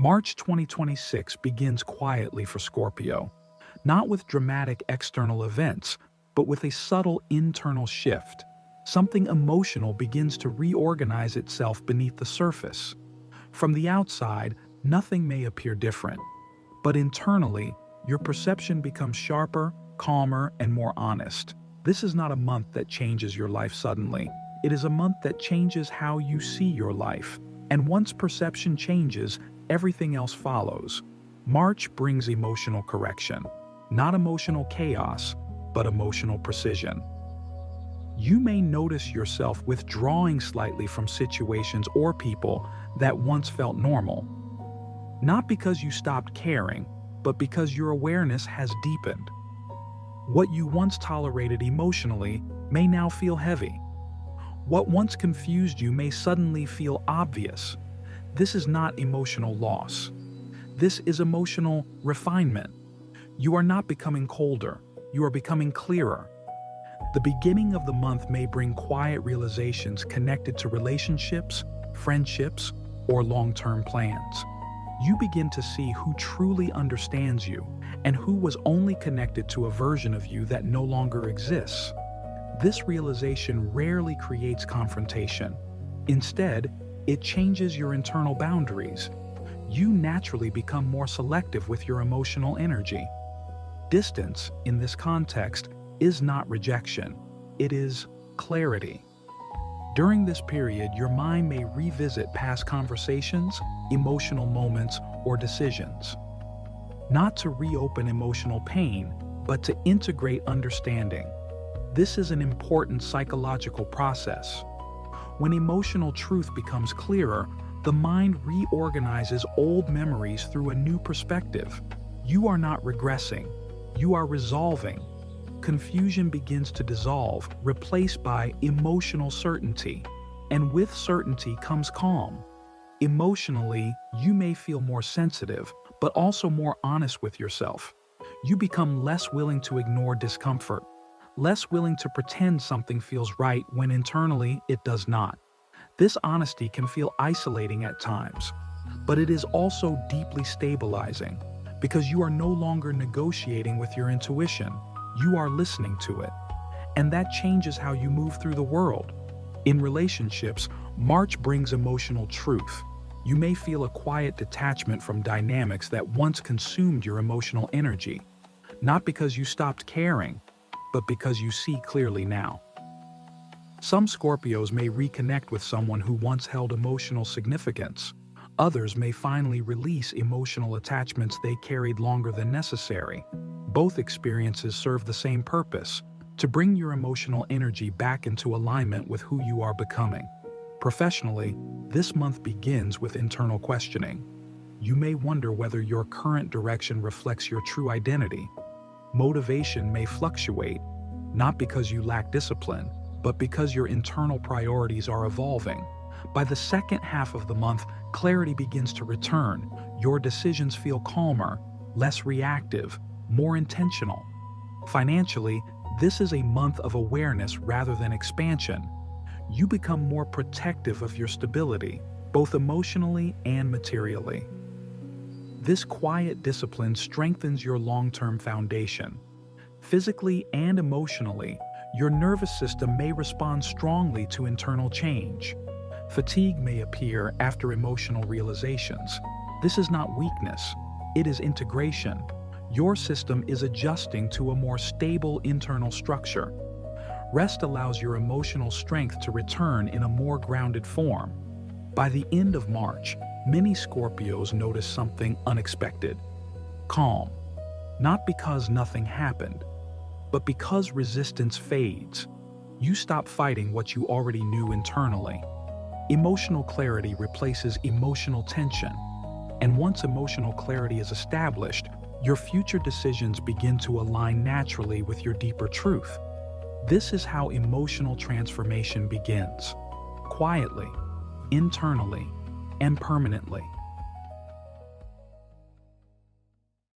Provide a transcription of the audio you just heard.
March 2026 begins quietly for Scorpio, not with dramatic external events, but with a subtle internal shift. Something emotional begins to reorganize itself beneath the surface. From the outside, nothing may appear different, but internally, your perception becomes sharper, calmer, and more honest. This is not a month that changes your life suddenly. It is a month that changes how you see your life. And once perception changes, everything else follows. March brings emotional correction. Not emotional chaos, but emotional precision. You may notice yourself withdrawing slightly from situations or people that once felt normal. Not because you stopped caring, but because your awareness has deepened. What you once tolerated emotionally may now feel heavy. What once confused you may suddenly feel obvious. This is not emotional loss. This is emotional refinement. You are not becoming colder, you are becoming clearer. The beginning of the month may bring quiet realizations connected to relationships, friendships, or long-term plans. You begin to see who truly understands you and who was only connected to a version of you that no longer exists. This realization rarely creates confrontation. Instead, it changes your internal boundaries. You naturally become more selective with your emotional energy. Distance, in this context, is not rejection. It is clarity. During this period, your mind may revisit past conversations, emotional moments, or decisions. Not to reopen emotional pain, but to integrate understanding. This is an important psychological process. When emotional truth becomes clearer, the mind reorganizes old memories through a new perspective. You are not regressing, you are resolving. Confusion begins to dissolve, replaced by emotional certainty. And with certainty comes calm. Emotionally, you may feel more sensitive, but also more honest with yourself. You become less willing to ignore discomfort, less willing to pretend something feels right when internally it does not. This honesty can feel isolating at times, but it is also deeply stabilizing because you are no longer negotiating with your intuition. You are listening to it. And that changes how you move through the world. In relationships, March brings emotional truth. You may feel a quiet detachment from dynamics that once consumed your emotional energy, not because you stopped caring, but because you see clearly now. Some Scorpios may reconnect with someone who once held emotional significance. Others may finally release emotional attachments they carried longer than necessary. Both experiences serve the same purpose, to bring your emotional energy back into alignment with who you are becoming. Professionally, this month begins with internal questioning. You may wonder whether your current direction reflects your true identity. Motivation may fluctuate, not because you lack discipline, but because your internal priorities are evolving. By the second half of the month, clarity begins to return. Your decisions feel calmer, less reactive, more intentional. Financially, this is a month of awareness rather than expansion. You become more protective of your stability, both emotionally and materially. This quiet discipline strengthens your long-term foundation. Physically and emotionally, your nervous system may respond strongly to internal change. Fatigue may appear after emotional realizations. This is not weakness, it is integration. Your system is adjusting to a more stable internal structure. Rest allows your emotional strength to return in a more grounded form. By the end of March, many Scorpios notice something unexpected. Calm. Not because nothing happened, but because resistance fades. You stop fighting what you already knew internally. Emotional clarity replaces emotional tension. And once emotional clarity is established, your future decisions begin to align naturally with your deeper truth. This is how emotional transformation begins. Quietly, internally, and permanently.